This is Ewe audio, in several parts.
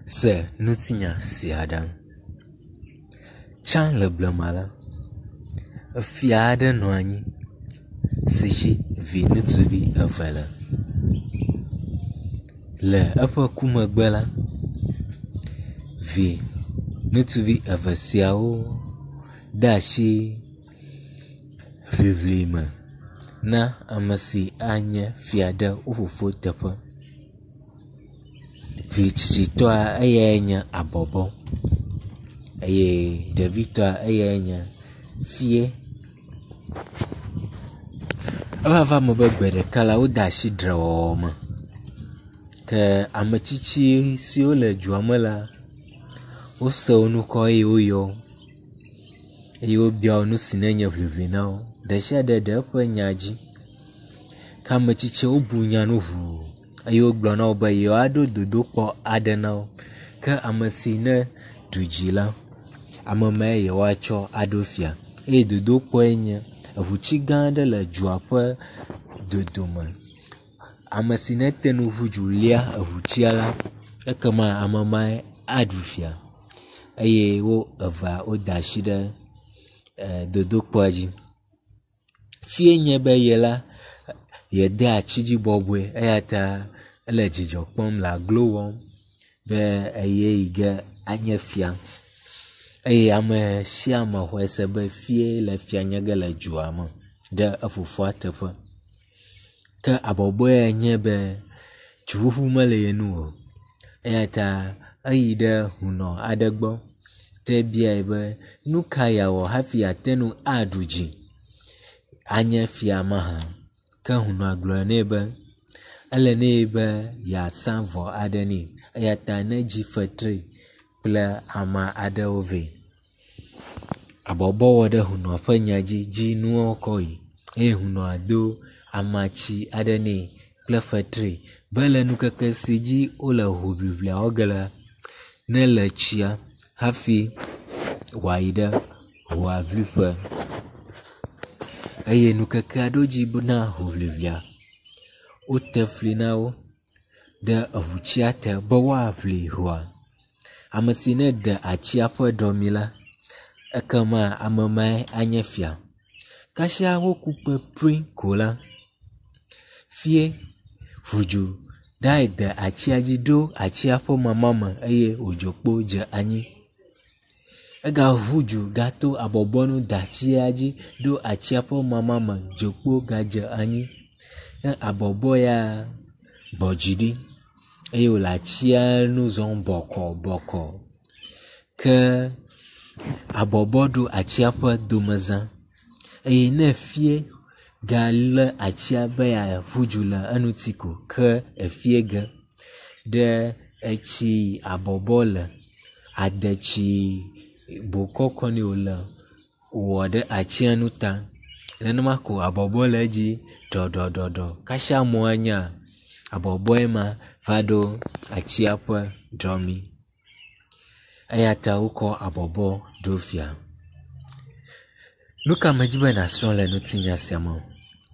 Se nutinya siadan. Tsã le blema la. Efia aɖe nɔ anyi si dzi vi ŋutsuvi eve le. Le eƒe ku megbe la, vi ŋutsuvi eve siawo de asi ʋiʋli me na ame si anye fia ɖe wo fofo teƒe. Vi tsitsitɔa eyae nye abɔbɔ eye ɖevitɔa eyae nye fie. Eva va me be gbe ɖeka la wode asi drɔ̃ɔɔ me ke ametsitsi siwo le dua me la wose wo ŋkɔ eye woyɔ eye wobia wo nu si nenye ʋiʋli na wo. Ɖe sia ɖe ɖe eƒe nya dzi. Ke ametsitsiawo bu nya nu ʋuu eye wogblɔ na wo be yewoaɖo dodokpɔ aɖe na wo. Ke ame si ne ɖu dzi la, ame mae yewoatsɔ aɖo fia eye dodokpɔe nye eʋutsi gã aɖe le dua ƒe dodome. Ame si nete nu ʋu du lia eʋutsia la, ekema ame mae aɖu fia eye wo evea wode asi ɖe dodokpɔa dzi. Fie nye be ye la yede atsi dzi bɔbɔe eya ta ele dzidzɔ kpɔm le aglo wɔm be eye yi ge anye fia eye ame sia ame xɔe se be fie le fia nye ge le dua me ɖe efofoa teƒe. Ke abɔbɔe nye be tsuƒuƒu mele ye nu o eya ta eyi ɖe hunɔ aɖe gbɔ te biae be nu ka yeawɔ hafi ate ŋu aɖu dzi anye fia mahã. Ke hunɔa gblɔ nɛ be ele nɛ be yeasa vɔ aɖe nɛ eya ta nedzi fetri kple ama aɖewo vɛ. Abɔbɔ wɔ ɖe hunɔ ƒe nya dzi nuwo kɔ yi eye hunɔa do amatsi aɖe nɛ kple fetri be le nukeke si dzi wole hoʋiʋlia wɔ ge la ne le tsia hafi wòayi ɖe hoʋiʋliƒe eye nukeke aɖewo dzi na hoʋiʋlia wote fli na wo ɖe eʋutsia te be woaʋli hoa. Ame si ne de atsia ƒe ɖɔmi la ekema ame mae anye fia. Kasia woku kpepui ko la, fie ʋudzu ɖae de atsia dzi ɖo atsia ƒe mama me eye wòdzokpo dze anyi. Ega ʋu dzu gato abɔbɔnu de atsia dzi ɖo atsia ƒe mama me dzokpo gadze anyi. Ke abɔbɔ ya bɔ dzi ɖi eye wòle atsia nu zɔm bɔkɔbɔkɔ. Ke abɔbɔ ɖo atsia ƒe domeza eye ne fie galé atsia be yeaʋu dzu le eŋuti ko ke efie ge ɖe etsi abɔbɔ le adetsi bokɔkɔ ne wòle wɔ ɖe atsia nu ta. Nenema ko abɔbɔ le edzi ɖɔɖɔɖɔɖɔ kasia mɔa nya abɔbɔe ma va ɖo atsia ƒe ɖɔmi eya ta wokɔ abɔbɔ ɖo fia. Nu ka medzi be nasrɔ̃ le nutinya sia me?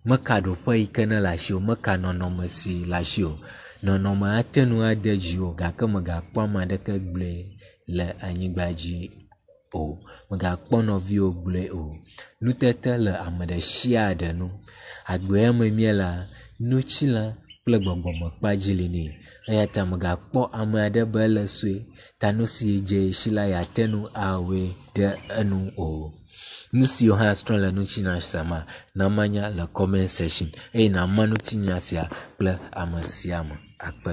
Meka ɖoƒe yi ke ne le asi o, meka nɔnɔme si le asi o. Nɔnɔme ate ŋu ade dzi o gake megakpɔ ame aɖeke gblɔe le anyigba dzi o. Megakpɔ nɔviwo gblɔe o. Nutete le ame ɖe sia ɖe nu. Agbe ya me mie la, nutsilã kple gbɔgbɔme kpadzi li nɛ eya ta megakpɔ ame aɖe be ele sue ta nu si dze si la yeate ŋu awɔe ɖe enu o. Nu siwo hã srɔ̃ le nutinya sia me na manya le comment section eye nama nutinya sia kple ame sia ame. Akpe.